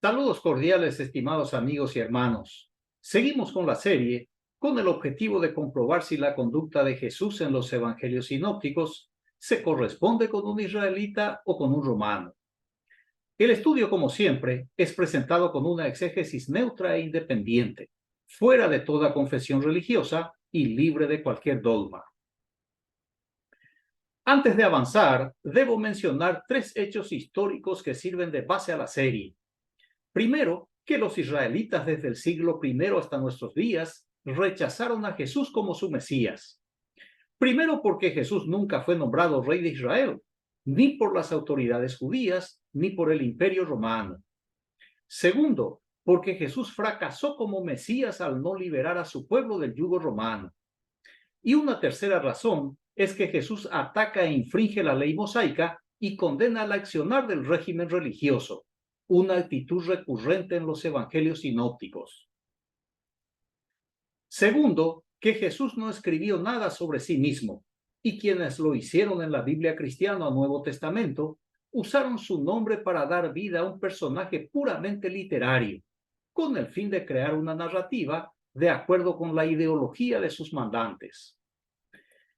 Saludos cordiales, estimados amigos y hermanos. Seguimos con la serie con el objetivo de comprobar si la conducta de Jesús en los evangelios sinópticos se corresponde con un israelita o con un romano. El estudio, como siempre, es presentado con una exégesis neutra e independiente, fuera de toda confesión religiosa y libre de cualquier dogma. Antes de avanzar, debo mencionar tres hechos históricos que sirven de base a la serie. Primero, que los israelitas desde el siglo I hasta nuestros días rechazaron a Jesús como su Mesías. Primero, porque Jesús nunca fue nombrado rey de Israel, ni por las autoridades judías, ni por el Imperio Romano. Segundo, porque Jesús fracasó como Mesías al no liberar a su pueblo del yugo romano. Y una tercera razón es que Jesús ataca e infringe la ley mosaica y condena el accionar del régimen religioso, una actitud recurrente en los evangelios sinópticos. Segundo, que Jesús no escribió nada sobre sí mismo, y quienes lo hicieron en la Biblia cristiana o Nuevo Testamento usaron su nombre para dar vida a un personaje puramente literario, con el fin de crear una narrativa de acuerdo con la ideología de sus mandantes.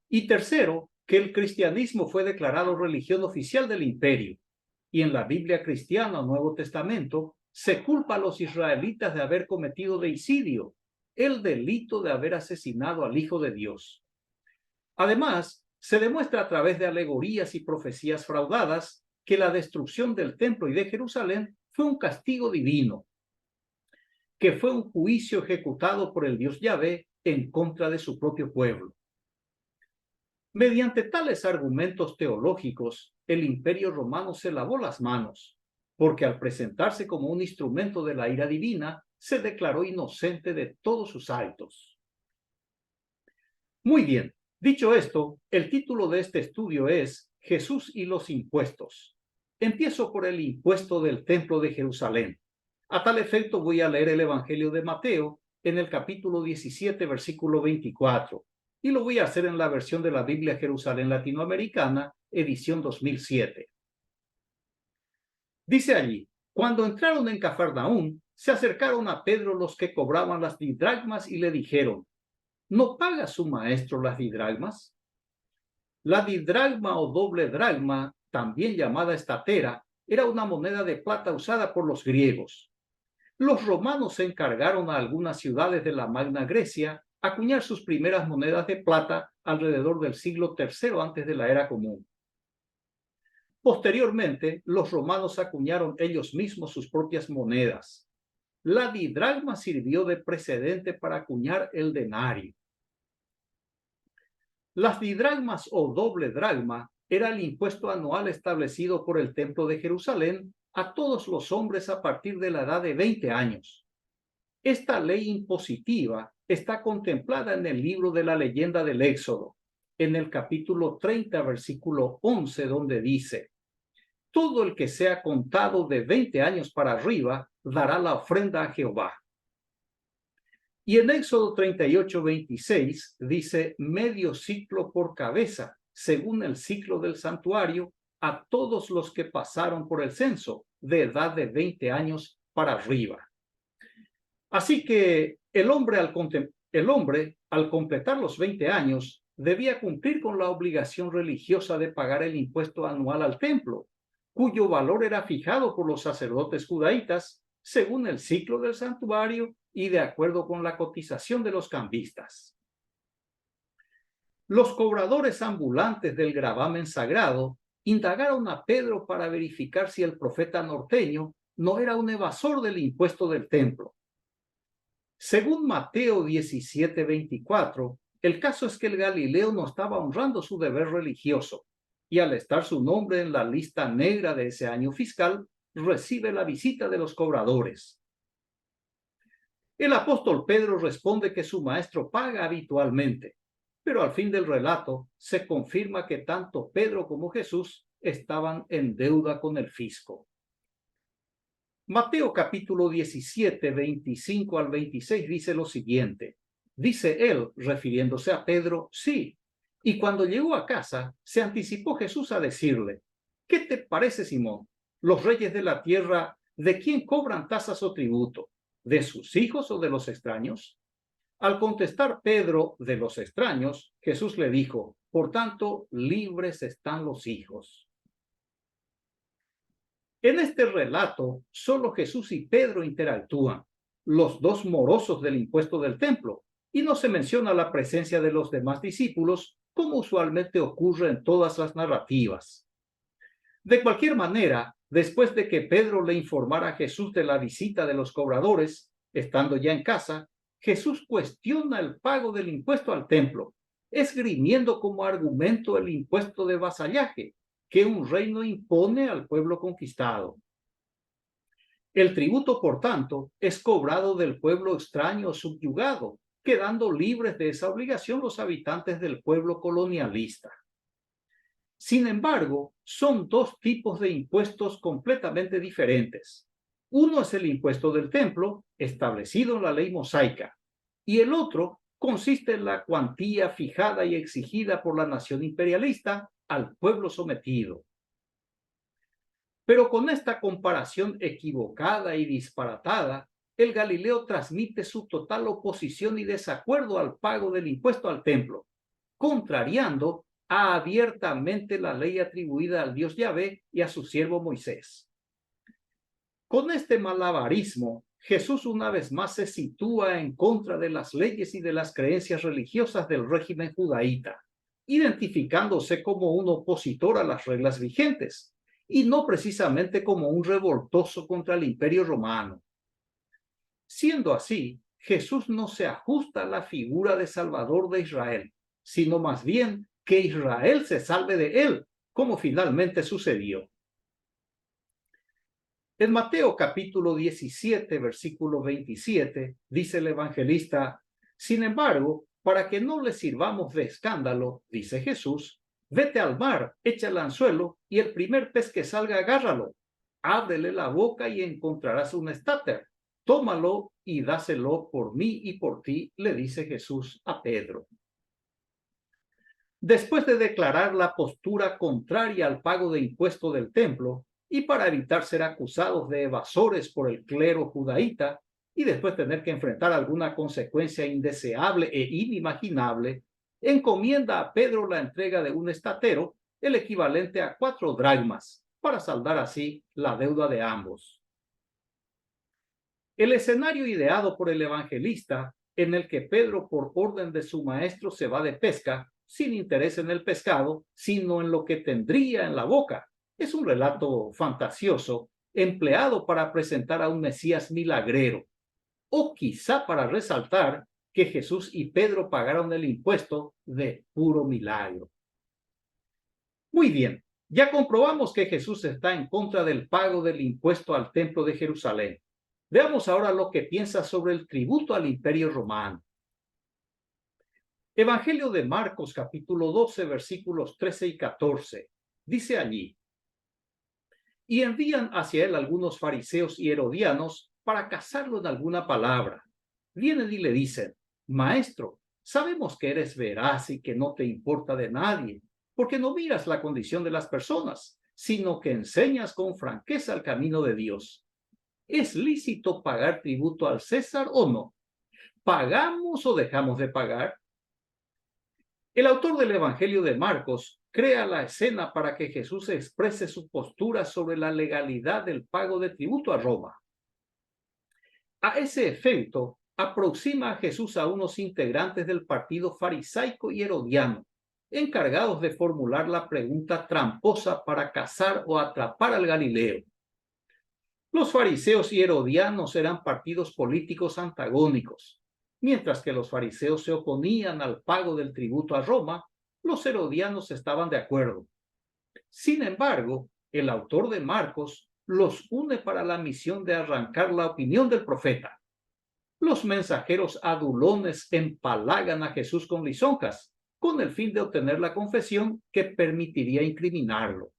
Y tercero, que el cristianismo fue declarado religión oficial del imperio, y en la Biblia cristiana o Nuevo Testamento se culpa a los israelitas de haber cometido deicidio, el delito de haber asesinado al Hijo de Dios. Además, se demuestra a través de alegorías y profecías fraudadas que la destrucción del templo y de Jerusalén fue un castigo divino, que fue un juicio ejecutado por el Dios Yahvé en contra de su propio pueblo. Mediante tales argumentos teológicos, el Imperio Romano se lavó las manos, porque al presentarse como un instrumento de la ira divina, se declaró inocente de todos sus actos. Muy bien, dicho esto, el título de este estudio es Jesús y los impuestos. Empiezo por el impuesto del Templo de Jerusalén. A tal efecto voy a leer el Evangelio de Mateo en el capítulo 17, versículo 24. Y lo voy a hacer en la versión de la Biblia Jerusalén Latinoamericana, edición 2007. Dice allí: cuando entraron en Cafarnaúm, se acercaron a Pedro los que cobraban las didragmas y le dijeron: ¿no paga su maestro las didragmas? La didragma o doble dragma, también llamada estatera, era una moneda de plata usada por los griegos. Los romanos se encargaron a algunas ciudades de la Magna Grecia acuñar sus primeras monedas de plata alrededor del siglo III antes de la era común. Posteriormente, los romanos acuñaron ellos mismos sus propias monedas. La didragma sirvió de precedente para acuñar el denario. Las didragmas o doble dragma era el impuesto anual establecido por el Templo de Jerusalén a todos los hombres a partir de la edad de 20 años. Esta ley impositiva está contemplada en el libro de la leyenda del Éxodo, en el capítulo 30, versículo 11, donde dice: todo el que sea contado de 20 años para arriba dará la ofrenda a Jehová. Y en Éxodo 38, 26 dice: medio ciclo por cabeza, según el ciclo del santuario, a todos los que pasaron por el censo, de edad de 20 años para arriba. Así que el hombre al completar los 20 años debía cumplir con la obligación religiosa de pagar el impuesto anual al templo, cuyo valor era fijado por los sacerdotes judaítas según el ciclo del santuario y de acuerdo con la cotización de los cambistas. Los cobradores ambulantes del gravamen sagrado indagaron a Pedro para verificar si el profeta norteño no era un evasor del impuesto del templo. Según Mateo 17, 24, el caso es que el Galileo no estaba honrando su deber religioso, y al estar su nombre en la lista negra de ese año fiscal, recibe la visita de los cobradores. El apóstol Pedro responde que su maestro paga habitualmente, pero al fin del relato se confirma que tanto Pedro como Jesús estaban en deuda con el fisco. Mateo capítulo 17, 25 al 26 dice lo siguiente. Dice él, refiriéndose a Pedro: sí. Y cuando llegó a casa, se anticipó Jesús a decirle: ¿qué te parece, Simón? Los reyes de la tierra ¿de quién cobran tasas o tributo? ¿De sus hijos o de los extraños? Al contestar Pedro de los extraños, Jesús le dijo, por tanto, libres están los hijos. En este relato, solo Jesús y Pedro interactúan, los dos morosos del impuesto del templo, y no se menciona la presencia de los demás discípulos, como usualmente ocurre en todas las narrativas. De cualquier manera, después de que Pedro le informara a Jesús de la visita de los cobradores, estando ya en casa, Jesús cuestiona el pago del impuesto al templo, esgrimiendo como argumento el impuesto de vasallaje que un reino impone al pueblo conquistado. El tributo, por tanto, es cobrado del pueblo extraño o subyugado, quedando libres de esa obligación los habitantes del pueblo colonialista. Sin embargo, son dos tipos de impuestos completamente diferentes. Uno es el impuesto del templo, establecido en la ley mosaica, y el otro consiste en la cuantía fijada y exigida por la nación imperialista al pueblo sometido. Pero con esta comparación equivocada y disparatada, el Galileo transmite su total oposición y desacuerdo al pago del impuesto al templo, contrariando abiertamente la ley atribuida al Dios Yahvé y a su siervo Moisés. Con este malabarismo, Jesús una vez más se sitúa en contra de las leyes y de las creencias religiosas del régimen judaíta, identificándose como un opositor a las reglas vigentes, y no precisamente como un revoltoso contra el Imperio Romano. Siendo así, Jesús no se ajusta a la figura de Salvador de Israel, sino más bien que Israel se salve de él, como finalmente sucedió. En Mateo capítulo 17, versículo 27, dice el evangelista, sin embargo, para que no les sirvamos de escándalo, dice Jesús, vete al mar, echa el anzuelo y el primer pez que salga agárralo. Ábrele la boca y encontrarás un estáter. Tómalo y dáselo por mí y por ti, le dice Jesús a Pedro. Después de declarar la postura contraria al pago de impuesto del templo, y para evitar ser acusados de evasores por el clero judaíta, y después tener que enfrentar alguna consecuencia indeseable e inimaginable, encomienda a Pedro la entrega de un estatero, el equivalente a 4 dracmas, para saldar así la deuda de ambos. El escenario ideado por el evangelista, en el que Pedro por orden de su maestro se va de pesca, sin interés en el pescado, sino en lo que tendría en la boca, es un relato fantasioso empleado para presentar a un Mesías milagrero, o quizá para resaltar que Jesús y Pedro pagaron el impuesto de puro milagro. Muy bien, ya comprobamos que Jesús está en contra del pago del impuesto al templo de Jerusalén. Veamos ahora lo que piensa sobre el tributo al Imperio Romano. Evangelio de Marcos, capítulo 12, versículos 13 y 14. Dice allí, y envían hacia él algunos fariseos y herodianos para cazarlo en alguna palabra. Vienen y le dicen, Maestro, sabemos que eres veraz y que no te importa de nadie, porque no miras la condición de las personas, sino que enseñas con franqueza el camino de Dios. ¿Es lícito pagar tributo al César o no? ¿Pagamos o dejamos de pagar? El autor del Evangelio de Marcos crea la escena para que Jesús exprese su postura sobre la legalidad del pago de tributo a Roma. A ese efecto, aproxima a Jesús a unos integrantes del partido farisaico y herodiano, encargados de formular la pregunta tramposa para cazar o atrapar al Galileo. Los fariseos y herodianos eran partidos políticos antagónicos. Mientras que los fariseos se oponían al pago del tributo a Roma, los herodianos estaban de acuerdo. Sin embargo, el autor de Marcos los une para la misión de arrancar la opinión del profeta. Los mensajeros adulones empalagan a Jesús con lisonjas, con el fin de obtener la confesión que permitiría incriminarlo.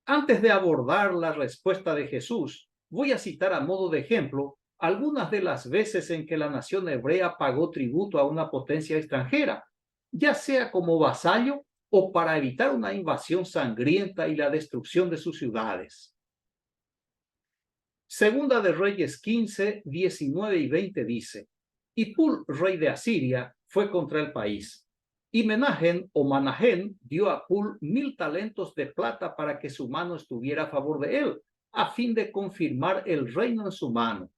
Antes de abordar la respuesta de Jesús, voy a citar a modo de ejemplo algunas de las veces en que la nación hebrea pagó tributo a una potencia extranjera, ya sea como vasallo o para evitar una invasión sangrienta y la destrucción de sus ciudades. Segunda de Reyes 15, 19 y 20 dice: Y Pul, rey de Asiria, fue contra el país. Y Menahem o Manahem dio a Pul 1000 talentos de plata para que su mano estuviera a favor de él, a fin de confirmar el reino en su mano.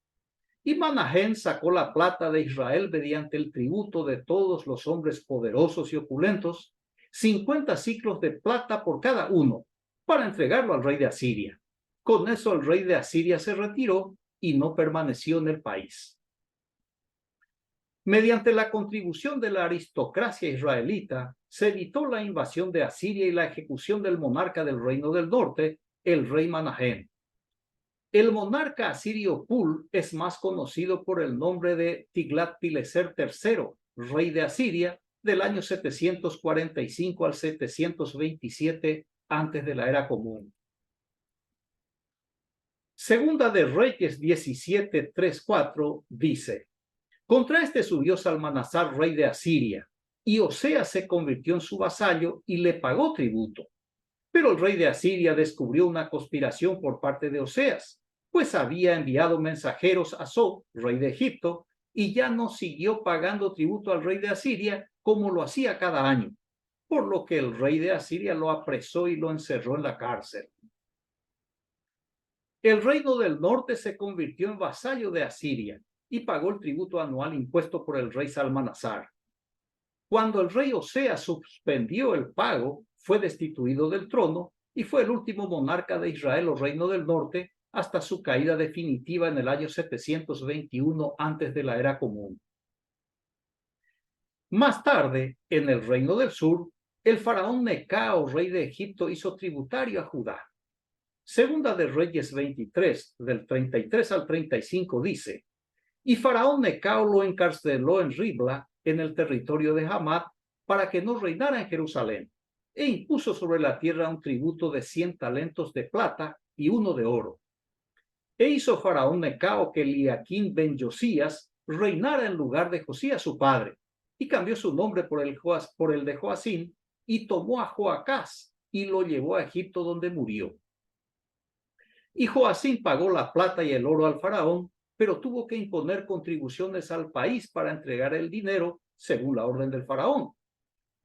Y Manahem sacó la plata de Israel mediante el tributo de todos los hombres poderosos y opulentos, 50 siclos de plata por cada uno, para entregarlo al rey de Asiria. Con eso el rey de Asiria se retiró y no permaneció en el país. Mediante la contribución de la aristocracia israelita, se evitó la invasión de Asiria y la ejecución del monarca del reino del norte, el rey Manahem. El monarca asirio Pul es más conocido por el nombre de Tiglat-Pileser III, rey de Asiria, del año 745 al 727 antes de la era común. Segunda de Reyes 17, 3, 4 dice: Contra este subió Salmanasar, rey de Asiria, y Oseas se convirtió en su vasallo y le pagó tributo. Pero el rey de Asiria descubrió una conspiración por parte de Oseas, pues había enviado mensajeros a So, rey de Egipto, y ya no siguió pagando tributo al rey de Asiria como lo hacía cada año, por lo que el rey de Asiria lo apresó y lo encerró en la cárcel. El reino del norte se convirtió en vasallo de Asiria y pagó el tributo anual impuesto por el rey Salmanasar. Cuando el rey Oseas suspendió el pago, fue destituido del trono y fue el último monarca de Israel o reino del norte hasta su caída definitiva en el año 721 antes de la era común. Más tarde, en el reino del sur, el faraón Necao, rey de Egipto, hizo tributario a Judá. Segunda de Reyes 23, del 33 al 35 dice: Y faraón Necao lo encarceló en Ribla, en el territorio de Hamat, para que no reinara en Jerusalén, e impuso sobre la tierra un tributo de 100 talentos de plata y 1 de oro. E hizo faraón Necao que Eliaquim ben Josías reinara en lugar de Josías su padre, y cambió su nombre por el de Joacín, y tomó a Joacás y lo llevó a Egipto, donde murió. Y Joacín pagó la plata y el oro al faraón, pero tuvo que imponer contribuciones al país para entregar el dinero según la orden del faraón.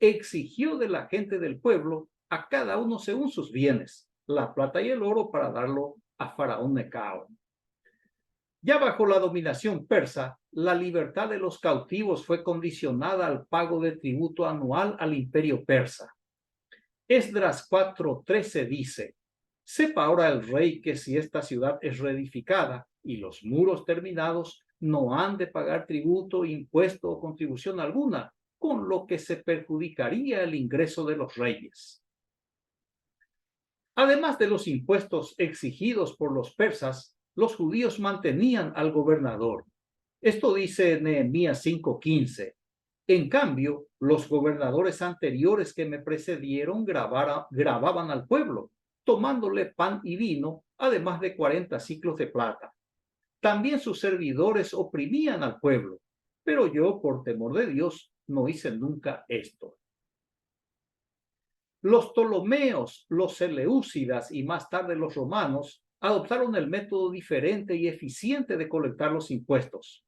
Exigió de la gente del pueblo a cada uno según sus bienes, la plata y el oro, para darlo a faraón Necao. Ya bajo la dominación persa, la libertad de los cautivos fue condicionada al pago de tributo anual al imperio persa. Esdras 4:13 dice: Sepa ahora el rey que si esta ciudad es reedificada y los muros terminados, no han de pagar tributo, impuesto o contribución alguna, con lo que se perjudicaría el ingreso de los reyes. Además de los impuestos exigidos por los persas, los judíos mantenían al gobernador. Esto dice Nehemías 5:15. En cambio, los gobernadores anteriores que me precedieron grababan al pueblo, tomándole pan y vino, además de 40 siclos de plata. También sus servidores oprimían al pueblo, pero yo, por temor de Dios, no hice nunca esto. Los Ptolomeos, los Seleucidas y más tarde los romanos adoptaron el método diferente y eficiente de colectar los impuestos.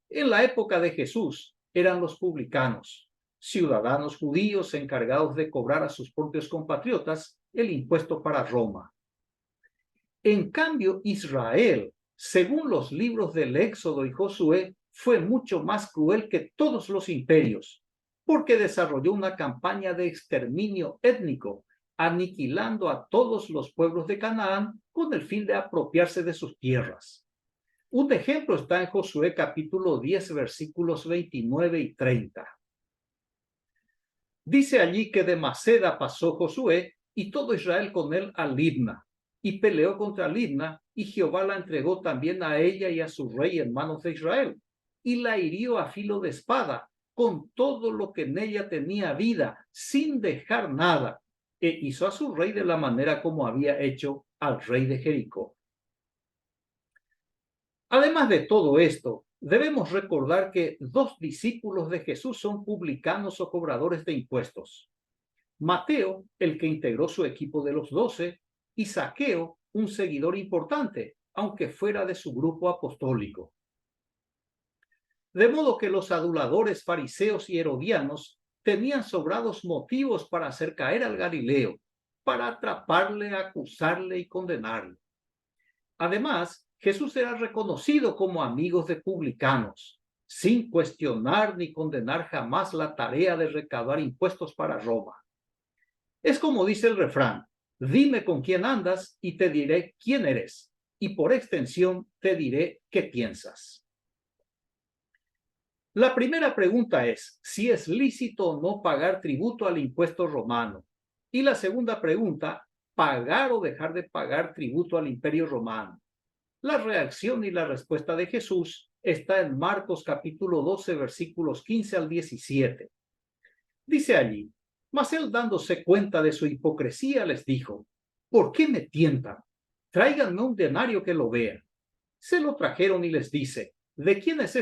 En la época de Jesús eran los publicanos, ciudadanos judíos encargados de cobrar a sus propios compatriotas el impuesto para Roma. En cambio, Israel, según los libros del Éxodo y Josué, fue mucho más cruel que todos los imperios, porque desarrolló una campaña de exterminio étnico, aniquilando a todos los pueblos de Canaán con el fin de apropiarse de sus tierras. Un ejemplo está en Josué capítulo 10, versículos 29 y 30. Dice allí que de Maceda pasó Josué y todo Israel con él a Libna, y peleó contra Libna, y Jehová la entregó también a ella y a su rey en manos de Israel, y la hirió a filo de espada, con todo lo que en ella tenía vida, sin dejar nada, e hizo a su rey de la manera como había hecho al rey de Jericó. Además de todo esto, debemos recordar que 2 discípulos de Jesús son publicanos o cobradores de impuestos. Mateo, el que integró su equipo de los 12, y Zaqueo, un seguidor importante, aunque fuera de su grupo apostólico. De modo que los aduladores fariseos y herodianos tenían sobrados motivos para hacer caer al Galileo, para atraparle, acusarle y condenarle. Además, Jesús era reconocido como amigo de publicanos, sin cuestionar ni condenar jamás la tarea de recaudar impuestos para Roma. Es como dice el refrán: dime con quién andas y te diré quién eres, y por extensión te diré qué piensas. La primera pregunta es si es lícito o no pagar tributo al impuesto romano. Y la segunda pregunta, pagar o dejar de pagar tributo al imperio romano. La reacción y la respuesta de Jesús está en Marcos capítulo 12, versículos 15 al 17. Dice allí: mas él, dándose cuenta de su hipocresía, les dijo: ¿por qué me tientan? Tráiganme un denario que lo vea. Se lo trajeron y les dice: ¿de quién es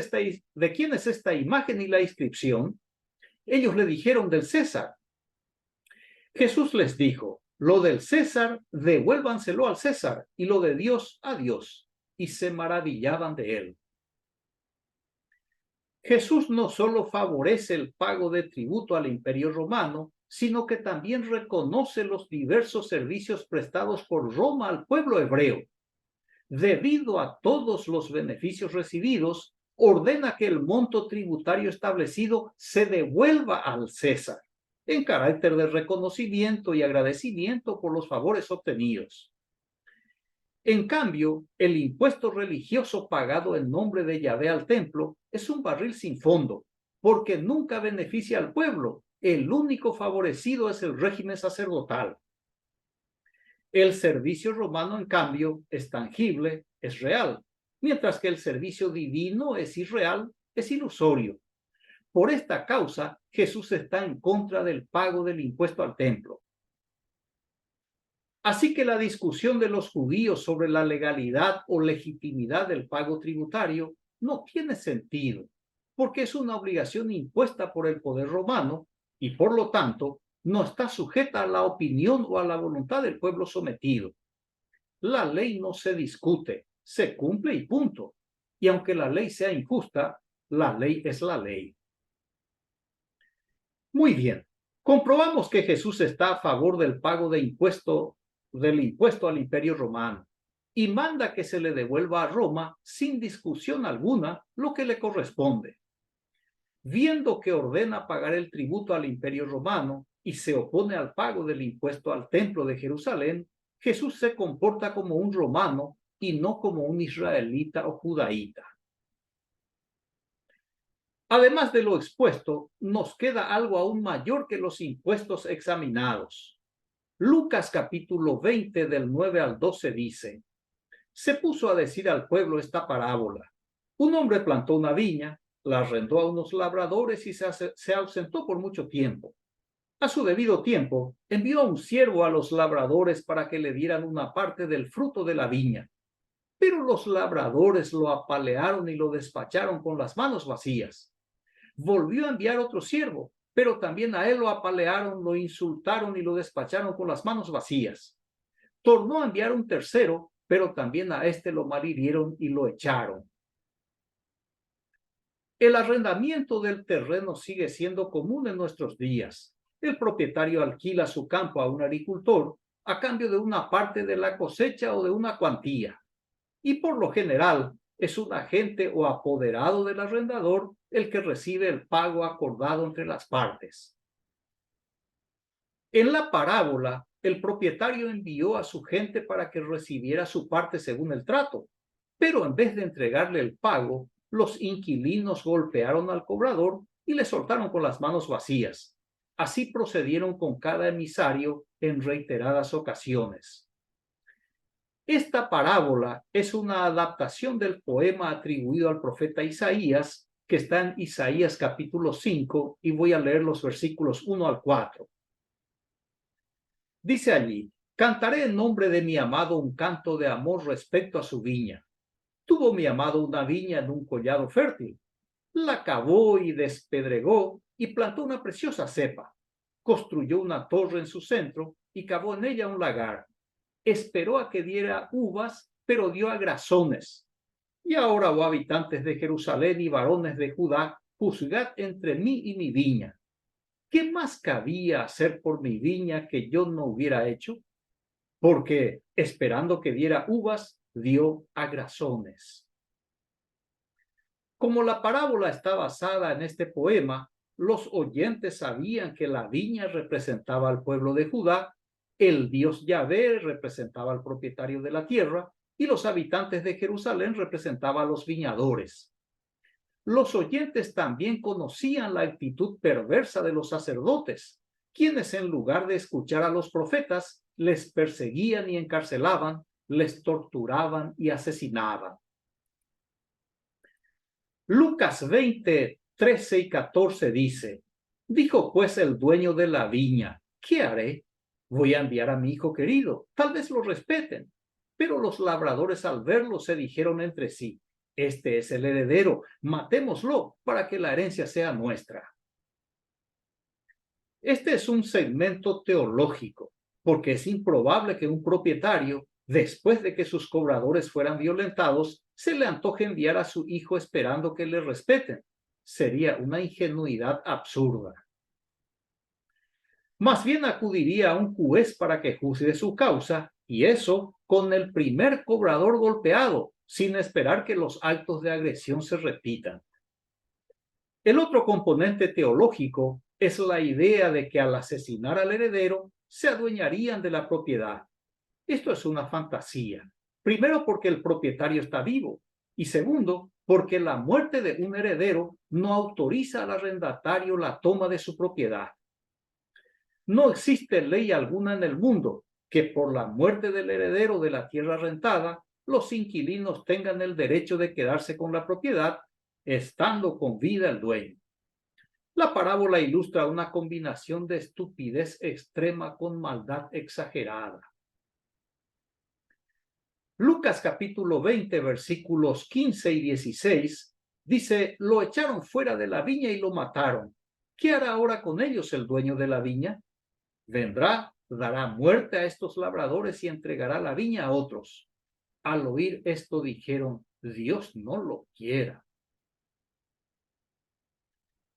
esta imagen y la inscripción? Ellos le dijeron: del César. Jesús les dijo: lo del César, devuélvanselo al César, y lo de Dios a Dios. Y se maravillaban de él. Jesús no solo favorece el pago de tributo al imperio romano, sino que también reconoce los diversos servicios prestados por Roma al pueblo hebreo. Debido a todos los beneficios recibidos, ordena que el monto tributario establecido se devuelva al César, en carácter de reconocimiento y agradecimiento por los favores obtenidos. En cambio, el impuesto religioso pagado en nombre de Yahvé al templo es un barril sin fondo, porque nunca beneficia al pueblo. El único favorecido es el régimen sacerdotal. El servicio romano, en cambio, es tangible, es real, mientras que el servicio divino es irreal, es ilusorio. Por esta causa, Jesús está en contra del pago del impuesto al templo. Así que la discusión de los judíos sobre la legalidad o legitimidad del pago tributario no tiene sentido, porque es una obligación impuesta por el poder romano y, por lo tanto, no está sujeta a la opinión o a la voluntad del pueblo sometido. La ley no se discute, se cumple y punto. Y aunque la ley sea injusta, la ley es la ley. Muy bien, comprobamos que Jesús está a favor del pago del impuesto al imperio romano y manda que se le devuelva a Roma sin discusión alguna lo que le corresponde. Viendo que ordena pagar el tributo al imperio romano y se opone al pago del impuesto al templo de Jerusalén, Jesús se comporta como un romano y no como un israelita o judaíta. Además de lo expuesto, nos queda algo aún mayor que los impuestos examinados. Lucas capítulo 20 del 9 al 12 dice: se puso a decir al pueblo esta parábola. Un hombre plantó una viña, la arrendó a unos labradores y se ausentó por mucho tiempo. A su debido tiempo, envió a un siervo a los labradores para que le dieran una parte del fruto de la viña. Pero los labradores lo apalearon y lo despacharon con las manos vacías. Volvió a enviar otro siervo, pero también a él lo apalearon, lo insultaron y lo despacharon con las manos vacías. Tornó a enviar un tercero, pero también a este lo malhirieron y lo echaron. El arrendamiento del terreno sigue siendo común en nuestros días. El propietario alquila su campo a un agricultor a cambio de una parte de la cosecha o de una cuantía. Y por lo general es un agente o apoderado del arrendador el que recibe el pago acordado entre las partes. En la parábola, el propietario envió a su gente para que recibiera su parte según el trato, pero en vez de entregarle el pago, los inquilinos golpearon al cobrador y le soltaron con las manos vacías. Así procedieron con cada emisario en reiteradas ocasiones. Esta parábola es una adaptación del poema atribuido al profeta Isaías, que está en Isaías capítulo 5, y voy a leer los versículos 1 al 4. Dice allí: cantaré en nombre de mi amado un canto de amor respecto a su viña. Tuvo mi amado una viña en un collado fértil. La cavó y despedregó y plantó una preciosa cepa. Construyó una torre en su centro y cavó en ella un lagar. Esperó a que diera uvas pero dio a grazones. Y ahora, oh habitantes de Jerusalén y varones de Judá, juzgad entre mí y mi viña. ¿Qué más cabía hacer por mi viña que yo no hubiera hecho? Porque, esperando que diera uvas, dio a grazones. Como la parábola está basada en este poema, los oyentes sabían que la viña representaba al pueblo de Judá, el Dios Yahvé representaba al propietario de la tierra y los habitantes de Jerusalén representaban a los viñadores. Los oyentes también conocían la actitud perversa de los sacerdotes, quienes en lugar de escuchar a los profetas, les perseguían y encarcelaban, les torturaban y asesinaban. Lucas 20, 13 y 14 dice: dijo pues el dueño de la viña, ¿qué haré? Voy a enviar a mi hijo querido, tal vez lo respeten. Pero los labradores al verlo se dijeron entre sí: este es el heredero, matémoslo para que la herencia sea nuestra. Este es un segmento teológico, porque es improbable que un propietario, después de que sus cobradores fueran violentados, se le antoje enviar a su hijo esperando que le respeten. Sería una ingenuidad absurda. Más bien acudiría a un juez para que juzgue su causa, y eso con el primer cobrador golpeado, sin esperar que los actos de agresión se repitan. El otro componente teológico es la idea de que al asesinar al heredero se adueñarían de la propiedad. Esto es una fantasía. Primero, porque el propietario está vivo, y segundo, porque la muerte de un heredero no autoriza al arrendatario la toma de su propiedad. No existe ley alguna en el mundo que por la muerte del heredero de la tierra rentada, los inquilinos tengan el derecho de quedarse con la propiedad, estando con vida el dueño. La parábola ilustra una combinación de estupidez extrema con maldad exagerada. Lucas capítulo 20, versículos 15 y 16, dice: lo echaron fuera de la viña y lo mataron. ¿Qué hará ahora con ellos el dueño de la viña? Vendrá, dará muerte a estos labradores y entregará la viña a otros. Al oír esto dijeron: Dios no lo quiera.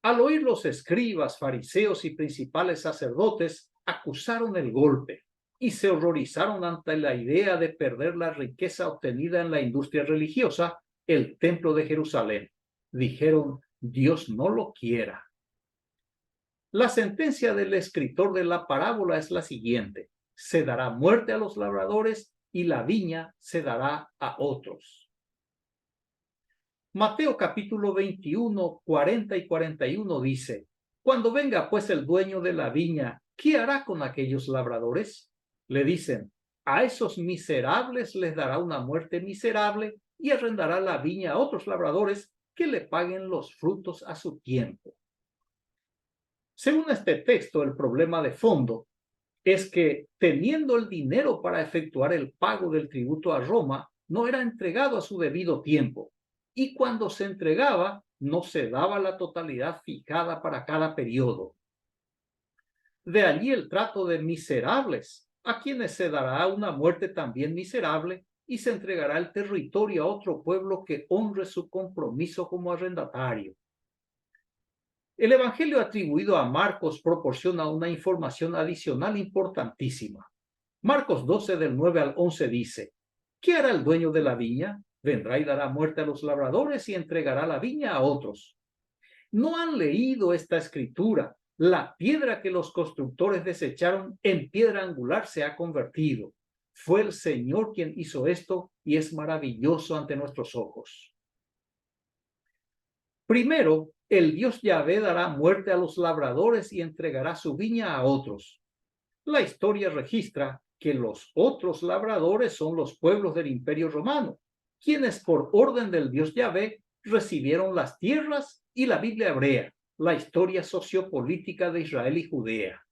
Al oír los escribas, fariseos y principales sacerdotes, acusaron el golpe y se horrorizaron ante la idea de perder la riqueza obtenida en la industria religiosa, el templo de Jerusalén. Dijeron: Dios no lo quiera. La sentencia del escritor de la parábola es la siguiente: se dará muerte a los labradores y la viña se dará a otros. Mateo capítulo 21, 40 y 41 dice: cuando venga pues el dueño de la viña, ¿qué hará con aquellos labradores? Le dicen: a esos miserables les dará una muerte miserable y arrendará la viña a otros labradores que le paguen los frutos a su tiempo. Según este texto, el problema de fondo es que, teniendo el dinero para efectuar el pago del tributo a Roma, no era entregado a su debido tiempo, y cuando se entregaba, no se daba la totalidad fijada para cada periodo. De allí el trato de miserables, a quienes se dará una muerte también miserable y se entregará el territorio a otro pueblo que honre su compromiso como arrendatario. El evangelio atribuido a Marcos proporciona una información adicional importantísima. Marcos 12 del 9 al 11 dice: ¿qué hará el dueño de la viña? Vendrá y dará muerte a los labradores y entregará la viña a otros. ¿No han leído esta escritura? La piedra que los constructores desecharon en piedra angular se ha convertido. Fue el Señor quien hizo esto y es maravilloso ante nuestros ojos. Primero, el Dios Yahvé dará muerte a los labradores y entregará su viña a otros. La historia registra que los otros labradores son los pueblos del Imperio Romano, quienes por orden del Dios Yahvé recibieron las tierras y la Biblia hebrea, la historia sociopolítica de Israel y Judea.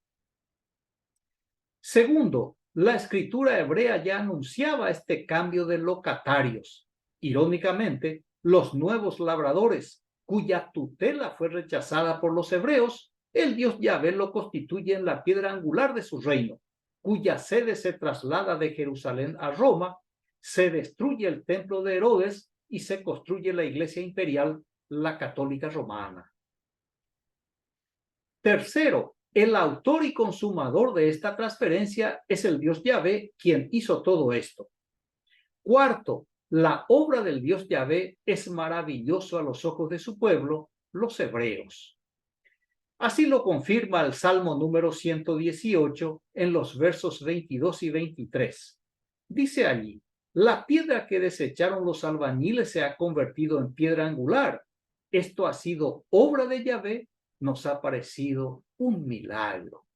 Segundo, la escritura hebrea ya anunciaba este cambio de locatarios. Irónicamente, los nuevos labradores, cuya tutela fue rechazada por los hebreos, el Dios Yahvé lo constituye en la piedra angular de su reino, cuya sede se traslada de Jerusalén a Roma, se destruye el templo de Herodes y se construye la iglesia imperial, la católica romana. Tercero, el autor y consumador de esta transferencia es el Dios Yahvé, quien hizo todo esto. Cuarto, la obra del Dios Yahvé es maravilloso a los ojos de su pueblo, los hebreos. Así lo confirma el Salmo número 118 en los versos 22 y 23. Dice allí: la piedra que desecharon los albañiles se ha convertido en piedra angular. Esto ha sido obra de Yahvé, nos ha parecido un milagro.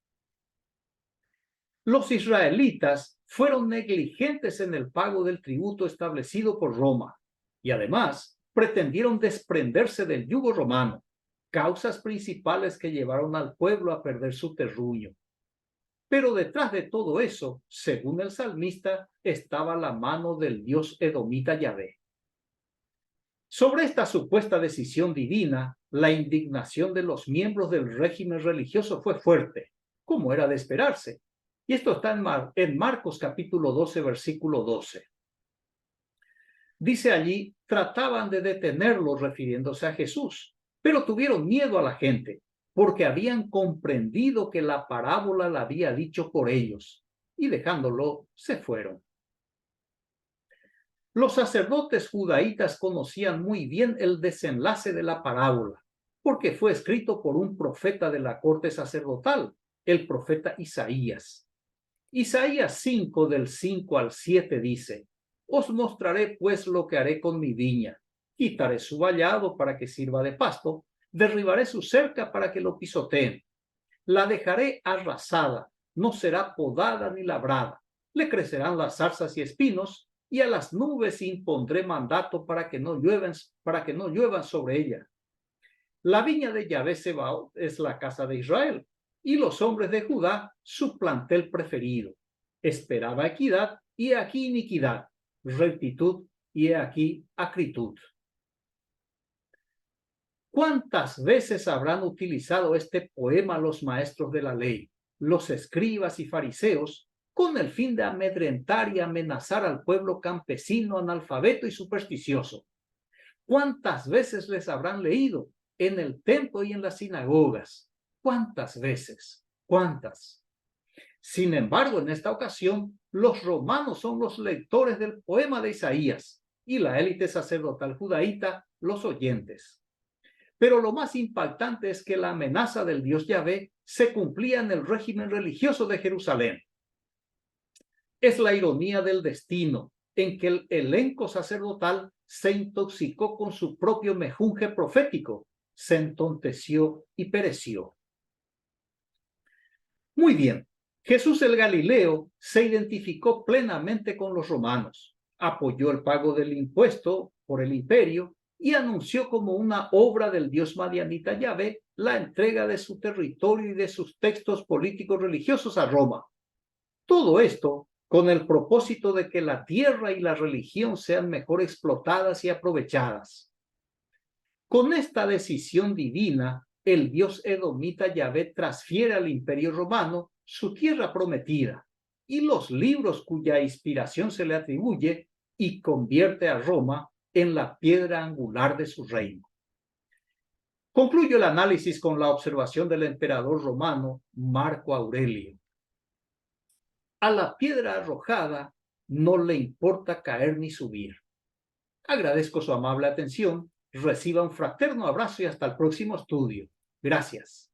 Los israelitas fueron negligentes en el pago del tributo establecido por Roma y además pretendieron desprenderse del yugo romano, causas principales que llevaron al pueblo a perder su terruño. Pero detrás de todo eso, según el salmista, estaba la mano del Dios edomita Yahvé. Sobre esta supuesta decisión divina, la indignación de los miembros del régimen religioso fue fuerte, como era de esperarse. Y esto está en Marcos capítulo 12, versículo 12. Dice allí: trataban de detenerlo refiriéndose a Jesús, pero tuvieron miedo a la gente, porque habían comprendido que la parábola la había dicho por ellos, y dejándolo, se fueron. Los sacerdotes judaítas conocían muy bien el desenlace de la parábola, porque fue escrito por un profeta de la corte sacerdotal, el profeta Isaías. Isaías 5, del 5 al 7 dice: os mostraré pues lo que haré con mi viña. Quitaré su vallado para que sirva de pasto, derribaré su cerca para que lo pisoteen. La dejaré arrasada, no será podada ni labrada. Le crecerán las zarzas y espinos, y a las nubes impondré mandato para que no lluevan sobre ella. La viña de Yahvé Sebaot es la casa de Israel, y los hombres de Judá su plantel preferido. Esperaba equidad, y he aquí iniquidad; rectitud, y he aquí acritud. ¿Cuántas veces habrán utilizado este poema los maestros de la ley, los escribas y fariseos, con el fin de amedrentar y amenazar al pueblo campesino, analfabeto y supersticioso? ¿Cuántas veces les habrán leído en el templo y en las sinagogas? ¿Cuántas veces? ¿Cuántas? Sin embargo, en esta ocasión, los romanos son los lectores del poema de Isaías y la élite sacerdotal judaíta los oyentes. Pero lo más impactante es que la amenaza del Dios Yahvé se cumplía en el régimen religioso de Jerusalén. Es la ironía del destino en que el elenco sacerdotal se intoxicó con su propio mejunje profético, se entonteció y pereció. Muy bien, Jesús el Galileo se identificó plenamente con los romanos, apoyó el pago del impuesto por el imperio y anunció como una obra del Dios madianita Yahvé la entrega de su territorio y de sus textos políticos religiosos a Roma. Todo esto con el propósito de que la tierra y la religión sean mejor explotadas y aprovechadas. Con esta decisión divina, el Dios edomita Yahvé transfiere al Imperio Romano su tierra prometida y los libros cuya inspiración se le atribuye, y convierte a Roma en la piedra angular de su reino. Concluyo el análisis con la observación del emperador romano Marco Aurelio: a la piedra arrojada no le importa caer ni subir. Agradezco su amable atención, reciba un fraterno abrazo y hasta el próximo estudio. Gracias.